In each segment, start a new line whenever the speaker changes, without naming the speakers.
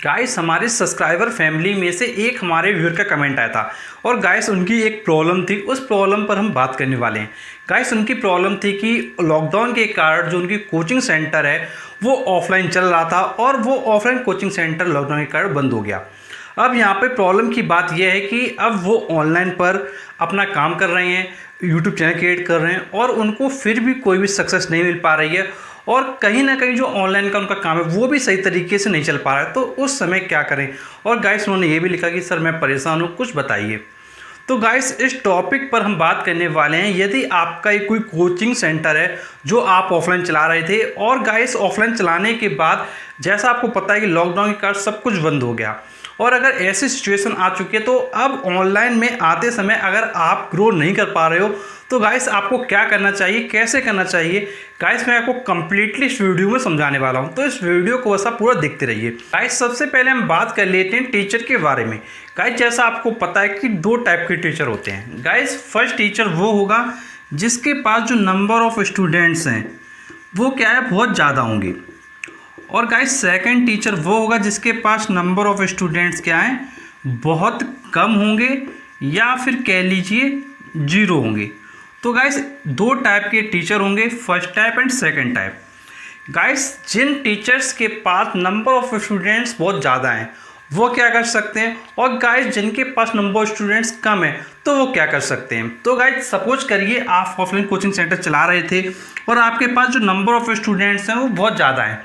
Guys हमारे subscriber family में से एक हमारे व्यूअर का कमेंट आया था और गाइस उनकी एक प्रॉब्लम थी, उस प्रॉब्लम पर हम बात करने वाले हैं। गाइस उनकी प्रॉब्लम थी कि लॉकडाउन के कारण जो उनकी कोचिंग सेंटर है वो ऑफलाइन चल रहा था और वो ऑफलाइन कोचिंग सेंटर लॉकडाउन के कारण बंद हो गया। अब यहाँ पे प्रॉब्लम की बात यह है कि अब वो ऑनलाइन पर अपना काम कर रहे हैं, यूट्यूब चैनल क्रिएट कर रहे हैं और उनको फिर भी कोई भी सक्सेस नहीं मिल पा रही है और कहीं ना कहीं जो ऑनलाइन का उनका काम है वो भी सही तरीके से नहीं चल पा रहा है। तो उस समय क्या करें? और गाइस उन्होंने ये भी लिखा कि सर मैं परेशान हूँ, कुछ बताइए। तो गाइस इस टॉपिक पर हम बात करने वाले हैं। यदि आपका कोई कोचिंग सेंटर है जो आप ऑफलाइन चला रहे थे और गाइस ऑफलाइन चलाने के बाद जैसा आपको पता है कि लॉकडाउन के कारण सब कुछ बंद हो गया और अगर ऐसी सिचुएशन आ चुकी है तो अब ऑनलाइन में आते समय अगर आप ग्रो नहीं कर पा रहे हो तो गाइस आपको क्या करना चाहिए, कैसे करना चाहिए, गाइस मैं आपको कंप्लीटली इस वीडियो में समझाने वाला हूं। तो इस वीडियो को बस आप पूरा देखते रहिए। गाइस सबसे पहले हम बात कर लेते हैं टीचर के बारे में। गाइस जैसा आपको पता है कि दो टाइप के टीचर होते हैं। गाइस फर्स्ट टीचर वो होगा जिसके पास जो नंबर ऑफ स्टूडेंट्स हैं वो क्या है, बहुत ज़्यादा होंगे। और गाइस सेकंड टीचर वो होगा जिसके पास नंबर ऑफ स्टूडेंट्स क्या है, बहुत कम होंगे या फिर कह लीजिए जीरो होंगे। तो गाइस दो टाइप के टीचर होंगे, first type and second type. Guys जिन टीचर्स के पास नंबर ऑफ स्टूडेंट्स बहुत ज़्यादा हैं वो क्या कर सकते हैं, और गाइस जिनके पास नंबर ऑफ स्टूडेंट्स कम है तो वो क्या कर सकते हैं। तो गाइस सपोज करिए आप ऑफलाइन कोचिंग सेंटर चला रहे थे और आपके पास जो नंबर ऑफ स्टूडेंट्स हैं वो बहुत ज़्यादा हैं।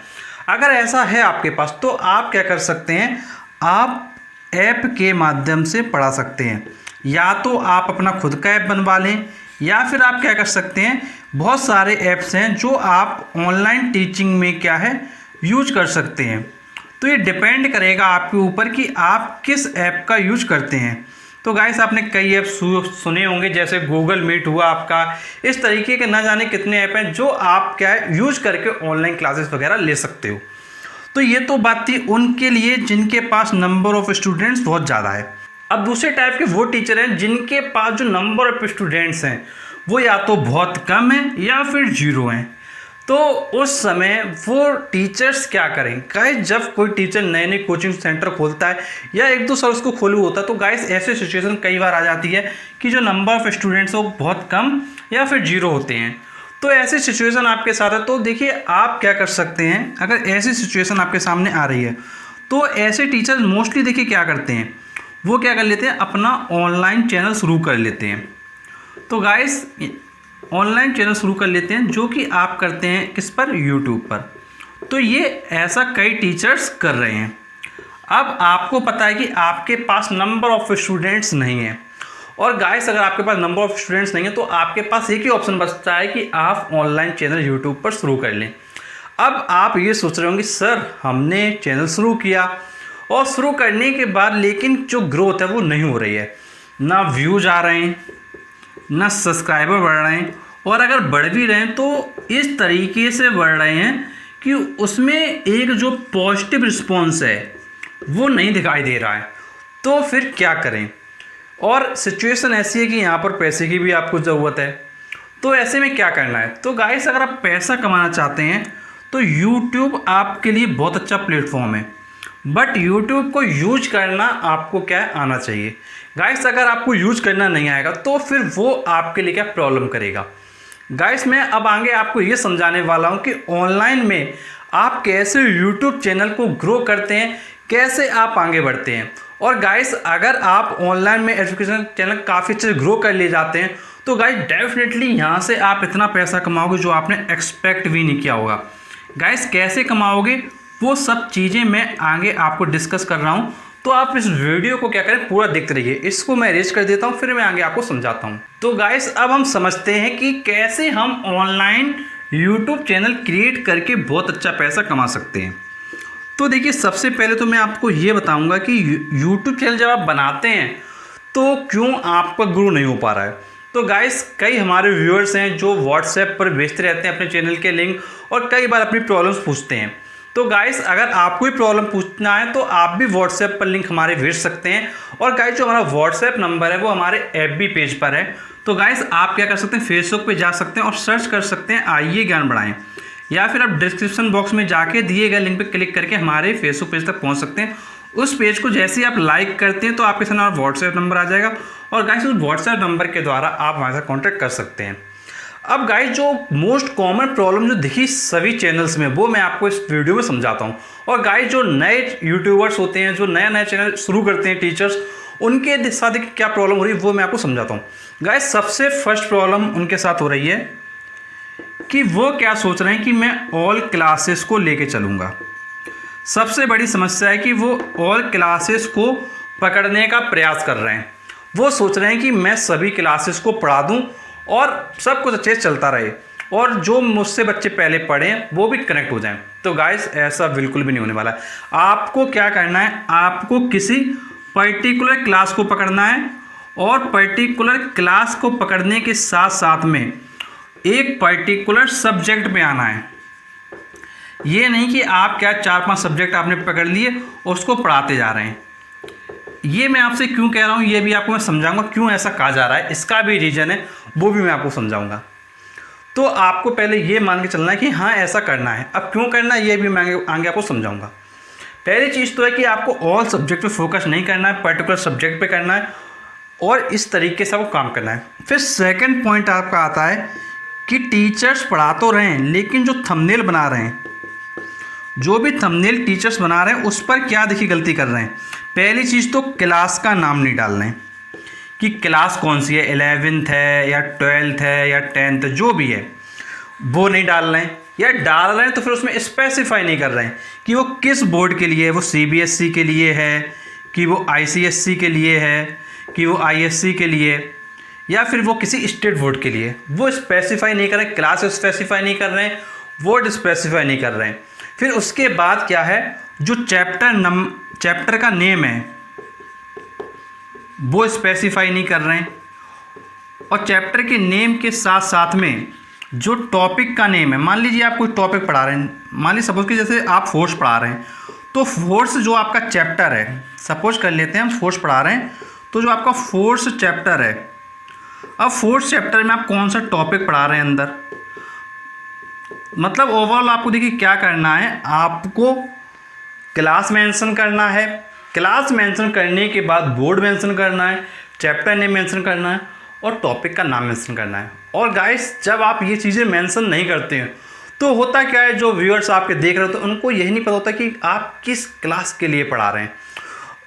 अगर ऐसा है आपके पास तो आप क्या कर सकते हैं, आप ऐप के माध्यम से पढ़ा सकते हैं। या तो आप अपना खुद का ऐप बनवा लें या फिर आप क्या कर सकते हैं, बहुत सारे ऐप्स हैं जो आप ऑनलाइन टीचिंग में क्या है यूज कर सकते हैं। तो ये डिपेंड करेगा आपके ऊपर कि आप किस ऐप का यूज करते हैं। तो गाइस आपने कई ऐप सुने होंगे जैसे गूगल मीट हुआ आपका, इस तरीके के ना जाने कितने ऐप हैं जो आप क्या है यूज करके ऑनलाइन क्लासेस वगैरह ले सकते हो। तो ये तो बात थी उनके लिए जिनके पास नंबर ऑफ स्टूडेंट्स बहुत ज़्यादा है। अब दूसरे टाइप के वो टीचर हैं जिनके पास जो नंबर ऑफ स्टूडेंट्स हैं वो या तो बहुत कम है या फिर जीरो हैं। तो उस समय वो टीचर्स क्या करें? गाइस जब कोई टीचर नए नए कोचिंग सेंटर खोलता है या एक दो साल उसको खोलू होता है तो गाइस ऐसे सिचुएशन कई बार आ जाती है कि जो नंबर ऑफ स्टूडेंट्स वो बहुत कम या फिर जीरो होते हैं। तो ऐसी सिचुएशन आपके साथ है तो देखिए आप क्या कर सकते हैं। अगर ऐसी सिचुएशन आपके सामने आ रही है तो ऐसे टीचर मोस्टली देखिए क्या करते हैं, वो क्या कर लेते हैं, अपना ऑनलाइन चैनल शुरू कर लेते हैं। तो गाइस ऑनलाइन चैनल शुरू कर लेते हैं जो कि आप करते हैं किस पर, यूट्यूब पर। तो ये ऐसा कई टीचर्स कर रहे हैं। अब आपको पता है कि आपके पास नंबर ऑफ स्टूडेंट्स नहीं है और गाइस अगर आपके पास नंबर ऑफ स्टूडेंट्स नहीं है तो आपके पास एक ही ऑप्शन बचता है कि आप ऑनलाइन चैनल यूट्यूब पर शुरू कर लें। अब आप ये सोच रहे होंगे सर हमने चैनल शुरू किया और शुरू करने के बाद लेकिन जो ग्रोथ है वो नहीं हो रही है, ना व्यूज आ रहे हैं ना सब्सक्राइबर बढ़ रहे हैं, और अगर बढ़ भी रहे हैं तो इस तरीके से बढ़ रहे हैं कि उसमें एक जो पॉजिटिव रिस्पॉन्स है वो नहीं दिखाई दे रहा है। तो फिर क्या करें? और सिचुएशन ऐसी है कि यहाँ पर पैसे की भी आपको ज़रूरत है। तो ऐसे में क्या करना है? तो गाइस अगर आप पैसा कमाना चाहते हैं तो यूट्यूब आपके लिए बहुत अच्छा प्लेटफॉर्म है, बट यूट्यूब को यूज करना आपको क्या है, आना चाहिए। गाइस अगर आपको यूज करना नहीं आएगा तो फिर वो आपके लिए क्या प्रॉब्लम करेगा। गाइस मैं अब आगे आपको ये समझाने वाला हूँ कि ऑनलाइन में आप कैसे यूट्यूब चैनल को ग्रो करते हैं, कैसे आप आगे बढ़ते हैं। और गाइस अगर आप ऑनलाइन में एजुकेशन चैनल काफ़ी अच्छे से ग्रो कर ले जाते हैं तो गाइस डेफिनेटली यहाँ से आप इतना पैसा कमाओगे जो आपने एक्सपेक्ट भी नहीं किया होगा। गाइस कैसे कमाओगे वो सब चीज़ें मैं आगे आपको डिस्कस कर रहा हूँ, तो आप इस वीडियो को क्या करें, पूरा देखते रहिए। इसको मैं अरेंज कर देता हूँ फिर मैं आगे आपको समझाता हूँ। तो गाइस अब हम समझते हैं कि कैसे हम ऑनलाइन यूट्यूब चैनल क्रिएट करके बहुत अच्छा पैसा कमा सकते हैं। तो देखिए सबसे पहले तो मैं आपको ये बताऊँगा कि यूट्यूब चैनल जब आप बनाते हैं तो क्यों आपका ग्रो नहीं हो पा रहा है। तो गाइस कई हमारे व्यूअर्स हैं जो व्हाट्सएप पर भेजते रहते हैं अपने चैनल के लिंक और कई बार अपनी प्रॉब्लम्स पूछते हैं। तो गाइस अगर आपको ही प्रॉब्लम पूछना है तो आप भी व्हाट्सएप पर लिंक हमारे भेज सकते हैं। और गाइस जो हमारा व्हाट्सएप नंबर है वो हमारे एफबी पेज पर है। तो गाइस आप क्या कर सकते हैं, फेसबुक पे जा सकते हैं और सर्च कर सकते हैं आइए ज्ञान बढ़ाएं। या फिर आप डिस्क्रिप्शन बॉक्स में जाके दिए गए लिंक पे क्लिक करके हमारे फेसबुक पेज तक पहुंच सकते हैं। उस पेज को जैसे ही आप लाइक करते हैं तो आपके सामने व्हाट्सएप नंबर आ जाएगा और गाइस उस व्हाट्सएप नंबर के द्वारा आप हमारे साथ कॉन्टैक्ट कर सकते हैं। अब गाइस जो मोस्ट कॉमन प्रॉब्लम जो दिखी सभी चैनल्स में वो मैं आपको इस वीडियो में समझाता हूँ। और गाइस जो नए यूट्यूबर्स होते हैं, जो नया चैनल शुरू करते हैं टीचर्स, उनके साथ क्या प्रॉब्लम हो रही है वो मैं आपको समझाता हूँ। गाइस सबसे फर्स्ट प्रॉब्लम उनके साथ हो रही है कि वो क्या सोच रहे हैं कि मैं ऑल क्लासेस को लेके चलूँगा। सबसे बड़ी समस्या है कि वो ऑल क्लासेस को पकड़ने का प्रयास कर रहे हैं। वो सोच रहे हैं कि मैं सभी क्लासेस को पढ़ा दूं और सब कुछ अच्छे से चलता रहे और जो मुझसे बच्चे पहले पढ़ें वो भी कनेक्ट हो जाएं। तो गाइस ऐसा बिल्कुल भी नहीं होने वाला है। आपको क्या करना है, आपको किसी पर्टिकुलर क्लास को पकड़ना है और पर्टिकुलर क्लास को पकड़ने के साथ साथ में एक पर्टिकुलर सब्जेक्ट में आना है। ये नहीं कि आप क्या 4-5 सब्जेक्ट आपने पकड़ लिए उसको पढ़ाते जा रहे हैं। ये मैं आपसे क्यों कह रहा हूँ ये भी आपको मैं समझाऊंगा क्यों ऐसा कहा जा रहा है, इसका भी रीज़न है वो भी मैं आपको समझाऊंगा। तो आपको पहले ये मान के चलना है कि हाँ ऐसा करना है। अब क्यों करना है ये भी मैं आगे आपको समझाऊंगा। पहली चीज़ तो है कि आपको ऑल सब्जेक्ट पे फोकस नहीं करना है, पर्टिकुलर सब्जेक्ट पे करना है और इस तरीके से आपको काम करना है। फिर सेकेंड पॉइंट आपका आता है कि टीचर्स पढ़ा तो रहे हैं लेकिन जो थंबनेल बना रहे हैं, जो भी थंबनेल टीचर्स बना रहे हैं उस पर क्या देखिए गलती कर रहे हैं। पहली चीज़ तो क्लास का नाम नहीं डाल रहे हैं कि क्लास कौन सी है, 11th है या 12th है या 10th, जो भी है वो नहीं डाल रहे हैं। या डाल रहे हैं तो फिर उसमें स्पेसिफाई नहीं कर रहे हैं कि वो किस बोर्ड के लिए है, वो CBSE के लिए है कि वो ICSE के लिए है कि वो ISC के लिए या फिर वो किसी स्टेट बोर्ड के लिए। वो स्पेसिफाई नहीं कर रहे, क्लास स्पेसिफाई नहीं कर रहे हैं, वर्ड स्पेसिफाई नहीं कर रहे हैं। फिर उसके बाद क्या है, जो चैप्टर का नेम है वो स्पेसिफाई नहीं कर रहे हैं और चैप्टर के नेम के साथ साथ में जो टॉपिक का नेम है, मान लीजिए आप कोई टॉपिक पढ़ा रहे हैं, मान लीजिए सपोज कि जैसे आप फोर्स पढ़ा रहे हैं तो फोर्स जो आपका चैप्टर है, सपोज कर लेते हैं हम फोर्स पढ़ा रहे हैं तो जो आपका फोर्स चैप्टर है, अब फोर्स चैप्टर में आप कौन सा टॉपिक पढ़ा रहे हैं अंदर, मतलब ओवरऑल आपको देखिए क्या करना है, आपको क्लास मेंशन करना है, क्लास मेंशन करने के बाद बोर्ड मेंशन करना है, चैप्टर नेम मेंशन करना है और टॉपिक का नाम मेंशन करना है। और गाइस जब आप ये चीज़ें मेंशन नहीं करते हैं तो होता क्या है, जो व्यूअर्स आपके देख रहे होते हैं उनको यही नहीं पता होता कि आप किस क्लास के लिए पढ़ा रहे हैं।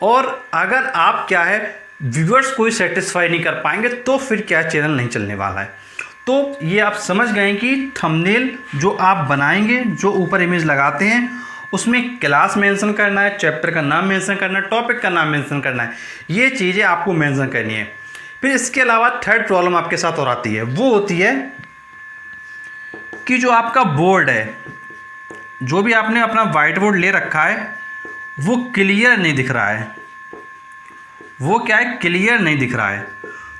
और अगर आप क्या है व्यूअर्स कोई सेटिस्फाई नहीं कर पाएंगे तो फिर क्या चैनल नहीं चलने वाला है। तो ये आप समझ गए कि थंबनेल जो आप बनाएंगे, जो ऊपर इमेज लगाते हैं उसमें क्लास मेंशन करना है, चैप्टर का नाम मेंशन करना है, टॉपिक का नाम मेंशन करना है, ये चीज़ें आपको मेंशन करनी है। फिर इसके अलावा थर्ड प्रॉब्लम आपके साथ और आती है, वो होती है कि जो आपका बोर्ड है, जो भी आपने अपना वाइट बोर्ड ले रखा है वो क्लियर नहीं दिख रहा है। वो क्या है, क्लियर नहीं दिख रहा है।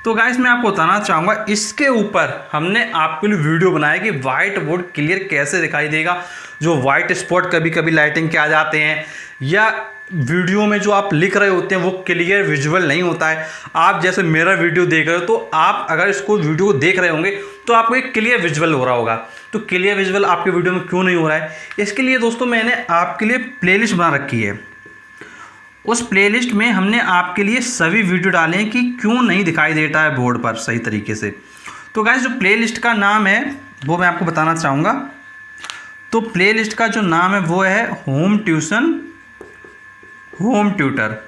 तो गाइस मैं आपको बताना चाहूँगा इसके ऊपर हमने आपके लिए वीडियो बनाया कि वाइट बोर्ड क्लियर कैसे दिखाई देगा। जो वाइट स्पॉट कभी कभी लाइटिंग के आ जाते हैं या वीडियो में जो आप लिख रहे होते हैं वो क्लियर विजुअल नहीं होता है। आप जैसे मेरा वीडियो देख रहे हो तो आप अगर इसको वीडियो को देख रहे होंगे तो आपको एक क्लियर विजुअल हो रहा होगा। तो क्लियर विजुअल आपके वीडियो में क्यों नहीं हो रहा है, इसके लिए दोस्तों मैंने आपके लिए प्लेलिस्ट बना रखी है। उस प्लेलिस्ट में हमने आपके लिए सभी वीडियो डाले हैं कि क्यों नहीं दिखाई देता है बोर्ड पर सही तरीके से। तो गाइस जो प्लेलिस्ट का नाम है वो मैं आपको बताना चाहूँगा। तो प्लेलिस्ट का जो नाम है वो है होम ट्यूशन होम ट्यूटर।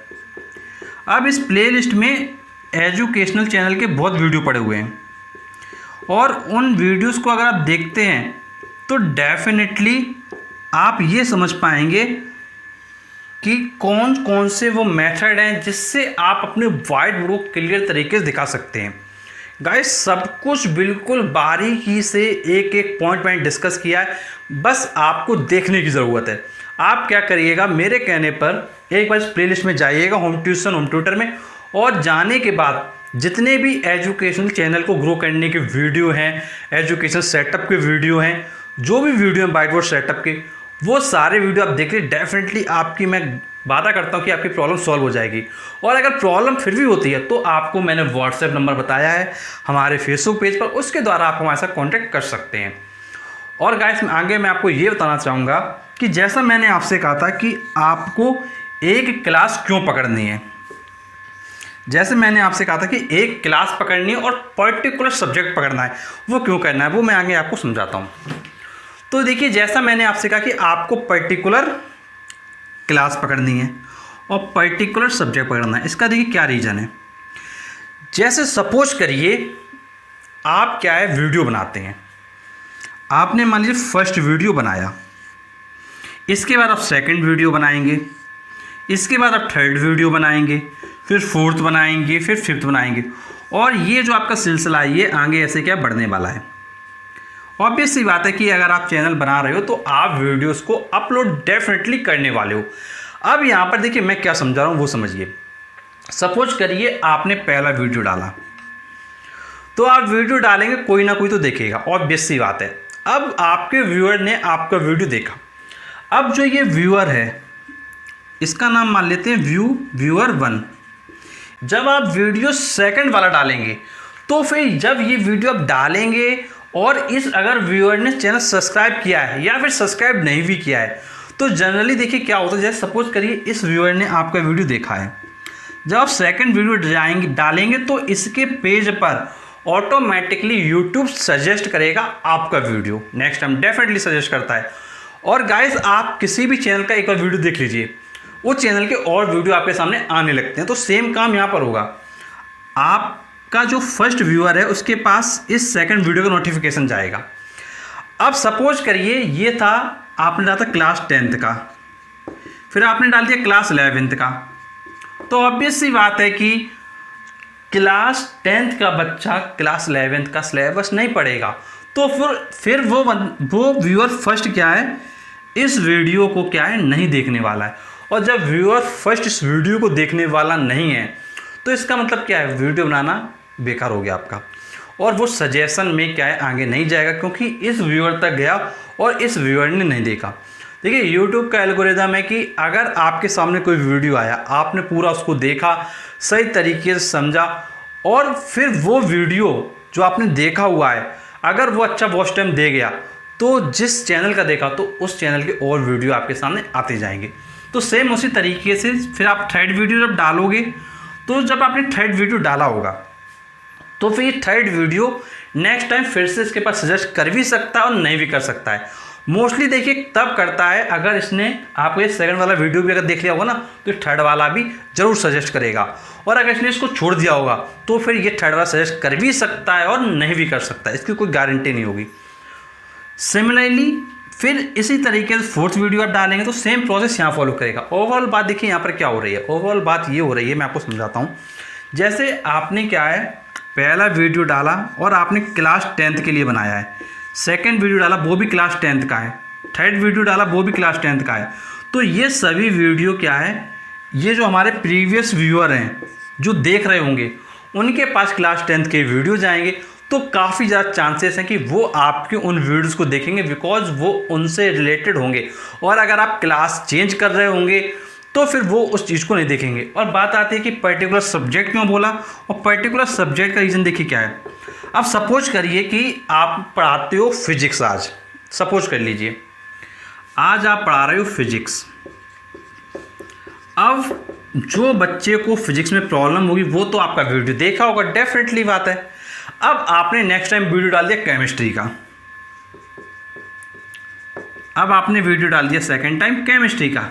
अब इस प्लेलिस्ट में एजुकेशनल चैनल के बहुत वीडियो पड़े हुए हैं और उन वीडियोस को अगर आप देखते हैं तो डेफिनेटली आप ये समझ पाएंगे कि कौन कौन से वो मेथड हैं जिससे आप अपने वाइट बोर्ड को क्लियर तरीके से दिखा सकते हैं। गाइस सब कुछ बिल्कुल बारीकी से एक एक पॉइंट मैंने डिस्कस किया है, बस आपको देखने की ज़रूरत है। आप क्या करिएगा, मेरे कहने पर एक बार इस प्लेलिस्ट में जाइएगा होम ट्यूशन होम ट्यूटर में, और जाने के बाद जितने भी एजुकेशनल चैनल को ग्रो करने के वीडियो हैं, एजुकेशन सेटअप के वीडियो हैं, जो भी वीडियो हैं वाइट बोर्ड सेटअप के, वो सारे वीडियो आप देख लीजिए। डेफिनेटली आपकी मैं वादा करता हूँ कि आपकी प्रॉब्लम सॉल्व हो जाएगी। और अगर प्रॉब्लम फिर भी होती है तो आपको मैंने व्हाट्सएप नंबर बताया है हमारे फेसबुक पेज पर, उसके द्वारा आप हमारे साथ कॉन्टैक्ट कर सकते हैं। और गाइस आगे मैं आपको ये बताना चाहूँगा कि जैसा मैंने आपसे कहा था कि आपको एक क्लास क्यों पकड़नी है, जैसे मैंने आपसे कहा था कि एक क्लास पकड़नी है और पर्टिकुलर सब्जेक्ट पकड़ना है, वो क्यों करना है वो मैं आगे आपको समझाता हूँ। तो देखिए, जैसा मैंने आपसे कहा कि आपको पर्टिकुलर क्लास पकड़नी है और पर्टिकुलर सब्जेक्ट पकड़ना है, इसका देखिए क्या रीज़न है। जैसे सपोज करिए आप क्या है वीडियो बनाते हैं, आपने मान लीजिए फर्स्ट वीडियो बनाया, इसके बाद आप सेकंड वीडियो बनाएंगे, इसके बाद आप थर्ड वीडियो बनाएंगे, फिर फोर्थ बनाएंगे, फिर फिफ्थ बनाएंगे, और ये जो आपका सिलसिला है ये आगे ऐसे क्या बढ़ने वाला है। ऑब्वियस सी बात है कि अगर आप चैनल बना रहे हो तो आप वीडियोस को अपलोड डेफिनेटली करने वाले हो। अब यहाँ पर देखिए मैं क्या समझा रहा हूँ वो समझिए। सपोज करिए आपने पहला वीडियो डाला, तो आप वीडियो डालेंगे, कोई ना कोई तो देखेगा, ऑब्वियस सी बात है। अब आपके व्यूअर ने आपका वीडियो देखा, अब जो ये व्यूअर है इसका नाम मान लेते हैं व्यूअर 1। जब आप वीडियो सेकंड वाला डालेंगे तो फिर जब ये वीडियो आप डालेंगे और इस अगर व्यूअर ने चैनल सब्सक्राइब किया है या फिर सब्सक्राइब नहीं भी किया है तो जनरली देखिए क्या होता है। जैसे सपोज करिए इस व्यूअर ने आपका वीडियो देखा है, जब आप सेकंड वीडियो डालेंगे तो इसके पेज पर ऑटोमेटिकली यूट्यूब सजेस्ट करेगा आपका video, next time definitely suggest करता है। और गाइस आप किसी भी चैनल का एक बार वीडियो देख लीजिए, उस चैनल के और वीडियो आपके सामने आने लगते हैं। तो सेम काम यहाँ पर होगा, आपका जो फर्स्ट व्यूअर है उसके पास इस सेकंड वीडियो का नोटिफिकेशन जाएगा। अब सपोज करिए ये था, आपने डाला था क्लास 10th का, फिर आपने डाल दिया क्लास 11th का, तो ऑब्वियस सी बात है कि क्लास 10th का बच्चा क्लास 11th का सिलेबस नहीं पढ़ेगा, तो फिर वो व्यूअर फर्स्ट क्या है, इस वीडियो को क्या है नहीं देखने वाला है। और जब व्यूअर फर्स्ट इस वीडियो को देखने वाला नहीं है तो इसका मतलब क्या है, वीडियो बनाना बेकार हो गया आपका, और वो सजेशन में क्या है आगे नहीं जाएगा क्योंकि इस व्यूअर तक गया और इस व्यूअर ने नहीं देखा। देखिए यूट्यूब का एल्गोरिदम है कि अगर आपके सामने कोई वीडियो आया, आपने पूरा उसको देखा, सही तरीके से समझा, और फिर वो वीडियो जो आपने देखा हुआ है अगर वो अच्छा वॉच टाइम दे गया तो जिस चैनल का देखा तो उस चैनल के और वीडियो आपके सामने आते जाएंगे। तो सेम उसी तरीके से फिर आप थर्ड वीडियो जब डालोगे, तो जब आपने थर्ड वीडियो डाला होगा तो फिर ये थर्ड वीडियो नेक्स्ट टाइम फिर से इसके पास सजेस्ट कर भी सकता है और नहीं भी कर सकता है। मोस्टली देखिए तब करता है अगर इसने आपको ये सेकंड वाला वीडियो भी अगर देख लिया होगा ना तो थर्ड वाला भी जरूर सजेस्ट करेगा, और अगर इसने इसको छोड़ दिया होगा तो फिर ये थर्ड वाला सजेस्ट कर भी सकता है और नहीं भी कर सकता है, इसकी कोई गारंटी नहीं होगी। सिमिलरली फिर इसी तरीके से फोर्थ वीडियो आप डालेंगे तो सेम प्रोसेस यहाँ फॉलो करेगा। ओवरऑल बात देखिए यहाँ पर क्या हो रही है, ओवरऑल बात ये हो रही है, मैं आपको समझाता हूँ। जैसे आपने क्या है पहला वीडियो डाला और आपने क्लास 10th के लिए बनाया है, सेकंड वीडियो डाला वो भी क्लास 10th का है, थर्ड वीडियो डाला वो भी क्लास 10th का है, तो ये सभी वीडियो क्या है, ये जो हमारे प्रीवियस व्यूअर हैं जो देख रहे होंगे उनके पास क्लास 10th के वीडियो जाएंगे, तो काफ़ी ज़्यादा चांसेस हैं कि वो आपके उन वीडियोज़ को देखेंगे बिकॉज वो उनसे रिलेटेड होंगे। और अगर आप क्लास चेंज कर रहे होंगे तो फिर वो उस चीज़ को नहीं देखेंगे। और बात आती है कि पर्टिकुलर सब्जेक्ट क्यों बोला, और पर्टिकुलर सब्जेक्ट का रीज़न देखिए क्या है। अब सपोज करिए कि आप पढ़ाते हो फिजिक्स, आज सपोज कर लीजिए आज आप पढ़ा रहे हो फिजिक्स। अब जो बच्चे को फिजिक्स में प्रॉब्लम होगी वो तो आपका वीडियो देखा होगा, डेफिनेटली बात है। अब आपने नेक्स्ट टाइम वीडियो डाल दिया केमिस्ट्री का, अब आपने वीडियो डाल दिया सेकंड टाइम केमिस्ट्री का।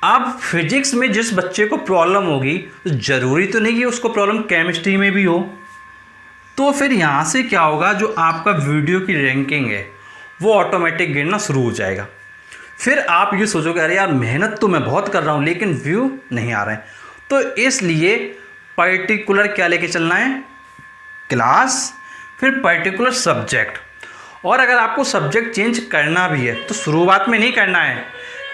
अब फिजिक्स में जिस बच्चे को प्रॉब्लम होगी तो ज़रूरी तो नहीं कि उसको प्रॉब्लम केमिस्ट्री में भी हो, तो फिर यहाँ से क्या होगा, जो आपका वीडियो की रैंकिंग है वो ऑटोमेटिक गिरना शुरू हो जाएगा। फिर आप ये सोचोगे अरे यार मेहनत तो मैं बहुत कर रहा हूँ लेकिन व्यू नहीं आ रहे हैं। तो इसलिए पर्टिकुलर क्या लेके चलना है, क्लास, फिर पर्टिकुलर सब्जेक्ट। और अगर आपको सब्जेक्ट चेंज करना भी है तो शुरुआत में नहीं करना है,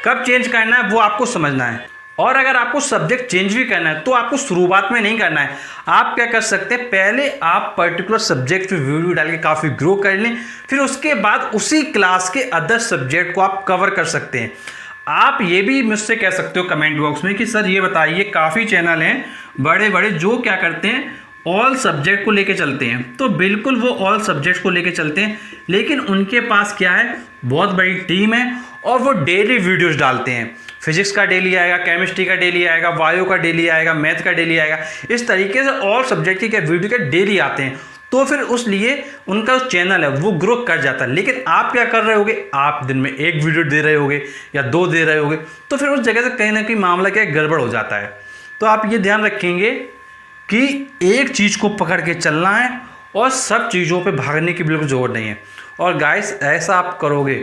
कब चेंज करना है वो आपको समझना है। और अगर आपको सब्जेक्ट चेंज भी करना है तो आपको शुरुआत में नहीं करना है। आप क्या कर सकते हैं, पहले आप पर्टिकुलर सब्जेक्ट पे वीडियो डाल के काफ़ी ग्रो कर लें, फिर उसके बाद उसी क्लास के अदर सब्जेक्ट को आप कवर कर सकते हैं। आप ये भी मुझसे कह सकते हो कमेंट बॉक्स में कि सर ये बताइए, काफ़ी चैनल हैं बड़े बड़े जो क्या करते हैं ऑल सब्जेक्ट को लेके चलते हैं, तो बिल्कुल वो ऑल सब्जेक्ट को लेके चलते हैं, लेकिन उनके पास क्या है, बहुत बड़ी टीम है और वो डेली वीडियोस डालते हैं। फिजिक्स का डेली आएगा, केमिस्ट्री का डेली आएगा, बायो का डेली आएगा, मैथ का डेली आएगा, इस तरीके से और सब्जेक्ट के वीडियो के डेली आते हैं। तो फिर उस लिए उनका जो चैनल है वो ग्रो कर जाता है। लेकिन आप क्या कर रहे होगे, आप दिन में एक वीडियो दे रहे होगे या 2 दे रहे होगे, तो फिर उस जगह से कहीं ना कहीं मामला क्या गड़बड़ हो जाता है। तो आप ये ध्यान रखेंगे कि एक चीज़ को पकड़ के चलना है और सब चीज़ों पे भागने की बिल्कुल ज़रूरत नहीं है। और गाइस ऐसा आप करोगे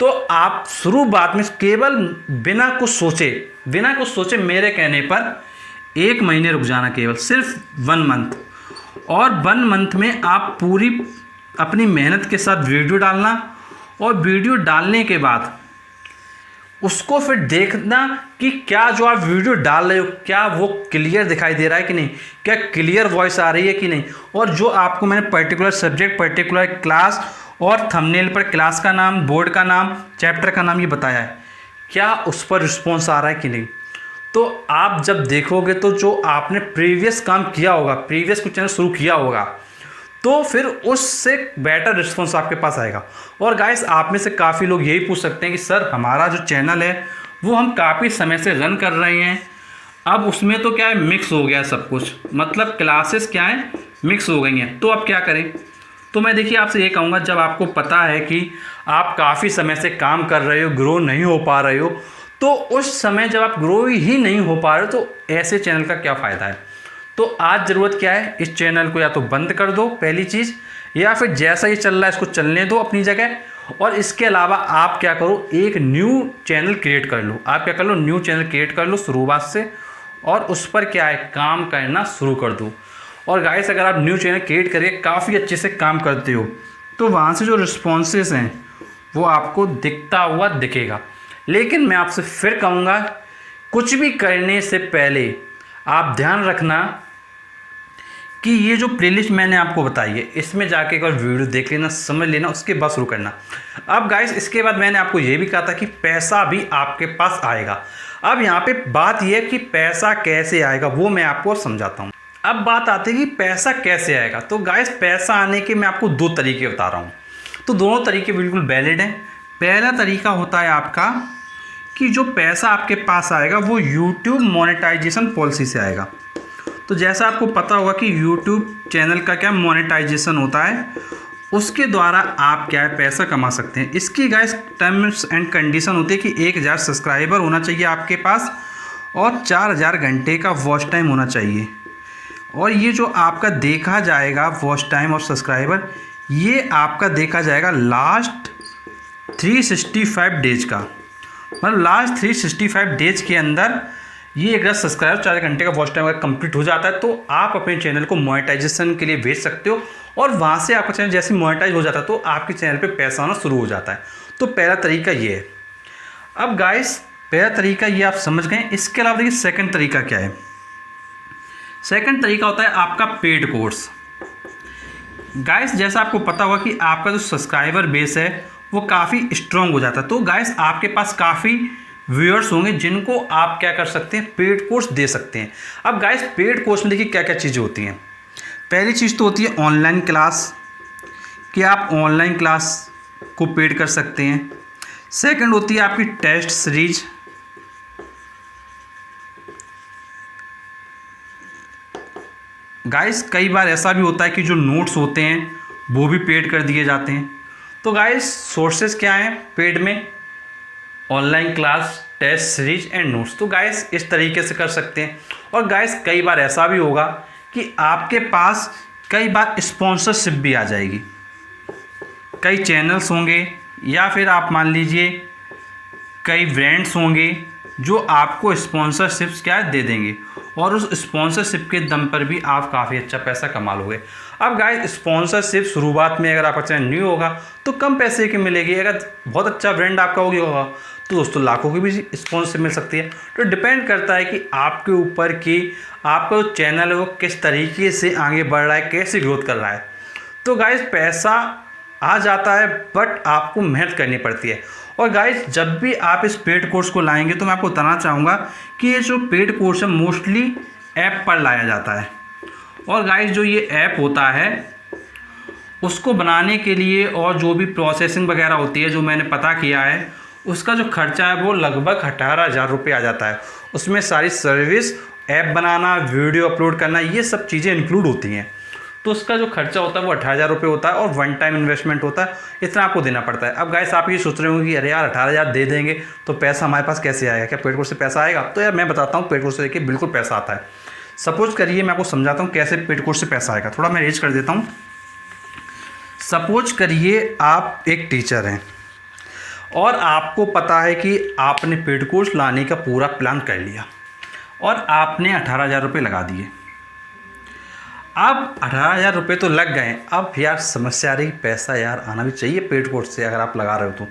तो आप शुरुआत में केवल बिना कुछ सोचे मेरे कहने पर 1 महीने रुक जाना, केवल सिर्फ 1 मंथ। और 1 मंथ में आप पूरी अपनी मेहनत के साथ वीडियो डालना और वीडियो डालने के बाद उसको फिर देखना कि क्या जो आप वीडियो डाल रहे हो क्या वो क्लियर दिखाई दे रहा है कि नहीं, क्या क्लियर वॉइस आ रही है कि नहीं। और जो आपको मैंने पर्टिकुलर सब्जेक्ट, पर्टिकुलर क्लास और थंबनेल पर क्लास का नाम, बोर्ड का नाम, चैप्टर का नाम ये बताया है, क्या उस पर रिस्पॉन्स आ रहा है कि नहीं। तो आप जब देखोगे तो जो आपने प्रीवियस काम किया होगा, प्रीवियस कुछ चैनल शुरू किया होगा, तो फिर उससे बेटर रिस्पॉन्स आपके पास आएगा। और गाइस आप में से काफ़ी लोग यही पूछ सकते हैं कि सर हमारा जो चैनल है वो हम काफ़ी समय से रन कर रहे हैं, अब उसमें तो क्या है मिक्स हो गया सब कुछ, मतलब क्लासेस क्या है मिक्स हो गई हैं, तो अब क्या करें। तो मैं देखिए आपसे ये कहूँगा, जब आपको पता है कि आप काफ़ी समय से काम कर रहे हो, ग्रो नहीं हो पा रहे हो, तो उस समय जब आप ग्रो ही नहीं हो पा रहे हो तो ऐसे चैनल का क्या फ़ायदा है। तो आज ज़रूरत क्या है, इस चैनल को या तो बंद कर दो पहली चीज़, या फिर जैसा ये चल रहा है इसको चलने दो अपनी जगह। और इसके अलावा आप क्या करो, एक न्यू चैनल क्रिएट कर लो। आप क्या कर लो, न्यू चैनल क्रिएट कर लो शुरुआत से, और उस पर क्या है काम करना शुरू कर दो। और गाइस अगर आप न्यू चैनल क्रिएट करके काफ़ी अच्छे से काम करते हो तो वहाँ से जो रिस्पॉन्सेस हैं वो आपको दिखता हुआ दिखेगा। लेकिन मैं आपसे फिर कहूँगा, कुछ भी करने से पहले आप ध्यान रखना कि ये जो प्लेलिस्ट मैंने आपको बताई है इसमें जाके एक बार वीडियो देख लेना, समझ लेना, उसके बाद शुरू करना। अब गाइस इसके बाद मैंने आपको ये भी कहा था कि पैसा भी आपके पास आएगा। अब यहाँ पे बात ये है कि पैसा कैसे आएगा वो मैं आपको समझाता हूँ। अब बात आती है कि पैसा कैसे आएगा। तो गाइस पैसा आने के मैं आपको 2 तरीके बता रहा हूँ, तो दोनों तरीके बिल्कुल वैलिड हैं। पहला तरीका होता है आपका कि जो पैसा आपके पास आएगा वो यूट्यूब मोनेटाइजेशन पॉलिसी से आएगा। तो जैसा आपको पता होगा कि यूट्यूब चैनल का क्या मोनेटाइजेशन होता है, उसके द्वारा आप क्या है पैसा कमा सकते हैं। इसकी गाइस टर्म्स एंड कंडीशन होती है कि 1000 सब्सक्राइबर होना चाहिए आपके पास और 4000 घंटे का वॉच टाइम होना चाहिए। और ये जो आपका देखा जाएगा वॉच टाइम और सब्सक्राइबर, ये आपका देखा जाएगा लास्ट 365 डेज का, मतलब लास्ट 365 डेज के अंदर ये अगर सब्सक्राइबर 4 घंटे का वॉच टाइम अगर कंप्लीट हो जाता है तो आप अपने चैनल को मोनेटाइजेशन के लिए भेज सकते हो। और वहाँ से आपका चैनल जैसे मोनेटाइज हो जाता है तो आपके चैनल पे पैसा आना शुरू हो जाता है। तो पहला तरीका ये है। अब गाइस पहला तरीका ये आप समझ गए। इसके अलावा देखिए सेकंड तरीका क्या है। सेकंड तरीका होता है आपका पेड कोर्स। गाइस जैसा आपको पता होगा कि आपका जो सब्सक्राइबर बेस है वो काफ़ी स्ट्रॉन्ग हो जाता है, तो गाइस आपके पास काफ़ी व्यूअर्स होंगे जिनको आप क्या कर सकते हैं, पेड कोर्स दे सकते हैं। अब गाइस पेड कोर्स में देखिए क्या क्या चीज़ें होती हैं। पहली चीज़ तो होती है ऑनलाइन क्लास, कि आप ऑनलाइन क्लास को पेड कर सकते हैं। सेकंड होती है आपकी टेस्ट सीरीज। गाइस कई बार ऐसा भी होता है कि जो नोट्स होते हैं वो भी पेड कर दिए जाते हैं। तो गाइस सोर्सेज क्या हैं पेड में, online class, test series and notes. तो गाइस इस तरीके से कर सकते हैं। और गाइस कई बार ऐसा भी होगा कि आपके पास कई बार स्पॉन्सरशिप भी आ जाएगी। कई चैनल्स होंगे या फिर आप मान लीजिए कई ब्रांड्स होंगे जो आपको स्पॉन्सरशिप्स क्या दे देंगे, और उस स्पॉन्सरशिप के दम पर भी आप काफ़ी अच्छा पैसा कमा लोगे। अब गाइस स्पॉन्सरशिप शुरुआत में अगर आपका चैनल न्यू होगा तो कम पैसे की मिलेगी। अगर बहुत अच्छा ब्रांड आपका होगा तो दोस्तों लाखों की भी स्पॉन्सरशिप मिल सकती है। तो डिपेंड करता है कि आपके ऊपर कि आपका जो चैनल है वो किस तरीके से आगे बढ़ रहा है, कैसे ग्रोथ कर रहा है। तो गाइस पैसा आ जाता है बट आपको मेहनत करनी पड़ती है। और गाइस जब भी आप इस पेड कोर्स को लाएंगे तो मैं आपको बताना चाहूँगा कि ये जो पेड कोर्स है मोस्टली ऐप पर लाया जाता है। और गाइस जो ये ऐप होता है उसको बनाने के लिए और जो भी प्रोसेसिंग वगैरह होती है, जो मैंने पता किया है, उसका जो खर्चा है वो लगभग 18,000 रुपये आ जाता है। उसमें सारी सर्विस, ऐप बनाना, वीडियो अपलोड करना, ये सब चीज़ें इंक्लूड होती हैं। तो उसका जो खर्चा होता है वो 18,000 रुपये होता है और वन टाइम इन्वेस्टमेंट होता है, इतना आपको देना पड़ता है। अब गाइस आप ये सोच रहे होंगे कि अरे यार 18,000 दे देंगे तो पैसा हमारे पास कैसे आएगा, क्या पेड कोर्स से पैसा आएगा? तो यार मैं बताता हूँ, पेड कोर्स से देखिए बिल्कुल पैसा आता है। सपोज करिए, मैं आपको समझाता हूँ कैसे पेड कोर्स से पैसा आएगा। थोड़ा मैं रेज कर देता हूँ। सपोज करिए आप एक टीचर हैं और आपको पता है कि आपने पेड कोर्स लाने का पूरा प्लान कर लिया और आपने 18,000 रुपये लगा दिए। अब 18,000 रुपये तो लग गए, अब यार समस्या आ रही, पैसा यार आना भी चाहिए पेड कोर्स से अगर आप लगा रहे हो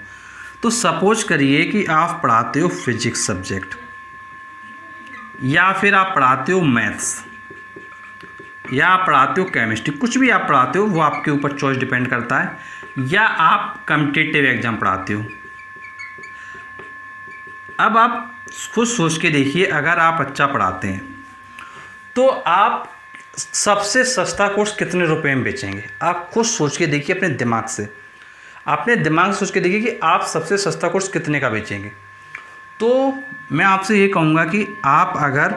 तो सपोज करिए कि आप पढ़ाते हो फिजिक्स सब्जेक्ट, या फिर आप पढ़ाते हो मैथ्स, या आप पढ़ाते हो केमिस्ट्री, कुछ भी आप पढ़ाते हो वो आपके ऊपर चॉइस डिपेंड करता है, या आप कॉम्पिटिटिव एग्ज़ाम पढ़ाते हो। अब आप खुद सोच के देखिए, अगर आप अच्छा पढ़ाते हैं तो आप सबसे सस्ता कोर्स कितने रुपए में बेचेंगे? आप खुद सोच के देखिए अपने दिमाग से, अपने दिमाग से सोच के देखिए कि आप सबसे सस्ता कोर्स कितने का बेचेंगे। तो मैं आपसे ये कहूँगा कि आप अगर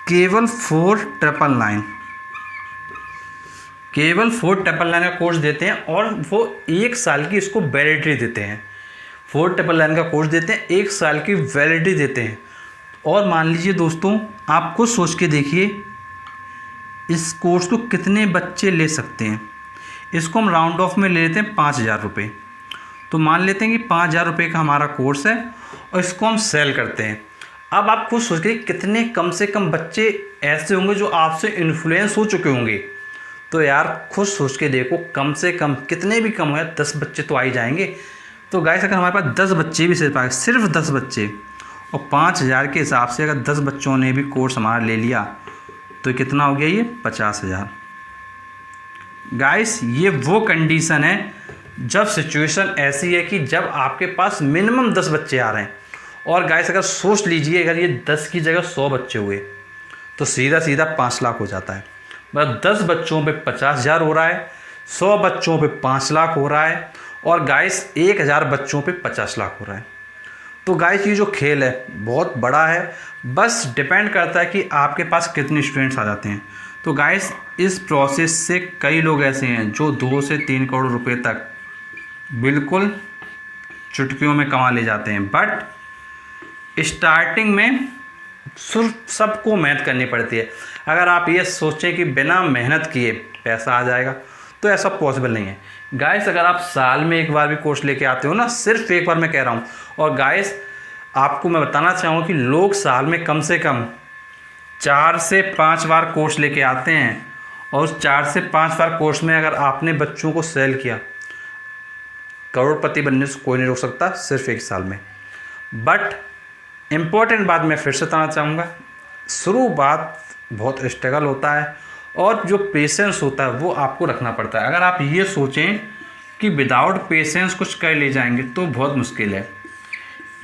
केवल 4,999 का कोर्स देते हैं और वो 1 साल की इसको वैलिडिटी देते हैं, 4,999 का कोर्स देते हैं, 1 साल की वैलिडिटी देते हैं, और मान लीजिए दोस्तों आप खुद सोच के देखिए इस कोर्स को कितने बच्चे ले सकते हैं। इसको हम राउंड ऑफ में ले लेते हैं 5,000 रुपये। तो मान लेते हैं कि 5,000 रुपये का हमारा कोर्स है और इसको हम सेल करते हैं। अब आप खुद सोच के कितने कम से कम बच्चे ऐसे होंगे जो आपसे इन्फ्लुएंस हो चुके होंगे। तो यार खुद सोच के देखो, कम से कम कितने भी कम हो, 10 बच्चे तो आ ही जाएंगे। तो गाइस अगर हमारे पास 10 बच्चे भी सिर्फ 10 बच्चे और 5,000 के हिसाब से अगर 10 बच्चों ने भी कोर्स हमारा ले लिया तो कितना हो गया, ये 50,000। गाइस ये वो कंडीशन है जब सिचुएशन ऐसी है कि जब आपके पास मिनिमम 10 बच्चे आ रहे हैं। और गाइस अगर सोच लीजिए, अगर ये 10 की जगह 100 बच्चे हुए तो सीधा सीधा 5 लाख हो जाता है। मतलब 10 बच्चों पे 50,000 हो रहा है, 100 बच्चों पे 5 लाख हो रहा है, और गाइस 1,000 बच्चों पे 50 लाख हो रहा है। तो गाइस ये जो खेल है बहुत बड़ा है, बस डिपेंड करता है कि आपके पास कितने स्टूडेंट्स आ जाते हैं। तो गाइस इस प्रोसेस से कई लोग ऐसे हैं जो 2 से 3 करोड़ रुपए तक बिल्कुल चुटकियों में कमा ले जाते हैं। बट स्टार्टिंग में सबको मेहनत करनी पड़ती है। अगर आप ये सोचें कि बिना मेहनत किए पैसा आ जाएगा तो ऐसा पॉसिबल नहीं है। गाइस अगर आप साल में एक बार भी कोर्स लेके आते हो ना, सिर्फ एक बार मैं कह रहा हूँ, और गाइस आपको मैं बताना चाहूँगा कि लोग साल में कम से कम 4 से 5 बार कोर्स लेके आते हैं, और उस 4 से 5 बार कोर्स में अगर आपने बच्चों को सेल किया, करोड़पति बनने से कोई नहीं रोक सकता सिर्फ 1 साल में। बट इम्पोर्टेंट बात मैं फिर से बताना चाहूँगा, शुरुआत बहुत स्ट्रगल होता है और जो पेशेंस होता है वो आपको रखना पड़ता है। अगर आप ये सोचें कि विदाउट पेशेंस कुछ कर ले जाएंगे तो बहुत मुश्किल है।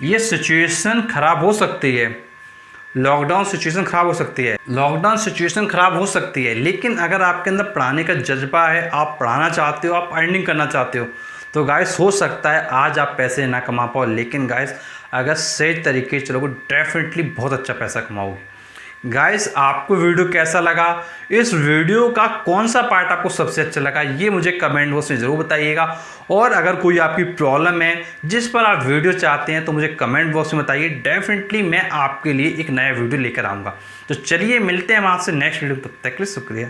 ये सिचुएशन ख़राब हो सकती है, लॉकडाउन सिचुएशन ख़राब हो सकती है, लेकिन अगर आपके अंदर पढ़ाने का जज्बा है, आप पढ़ाना चाहते हो, आप अर्निंग करना चाहते हो, तो गाइस हो सकता है आज आप पैसे ना कमा पाओ, लेकिन गाइस अगर सही तरीके से चलोगे डेफिनेटली बहुत अच्छा पैसा कमाओगे। गाइस आपको वीडियो कैसा लगा, इस वीडियो का कौन सा पार्ट आपको सबसे अच्छा लगा, ये मुझे कमेंट बॉक्स में ज़रूर बताइएगा। और अगर कोई आपकी प्रॉब्लम है जिस पर आप वीडियो चाहते हैं तो मुझे कमेंट बॉक्स में बताइए, डेफिनेटली मैं आपके लिए एक नया वीडियो लेकर आऊँगा। तो चलिए मिलते हैं हम आपसे नेक्स्ट वीडियो, तब तक के लिए शुक्रिया।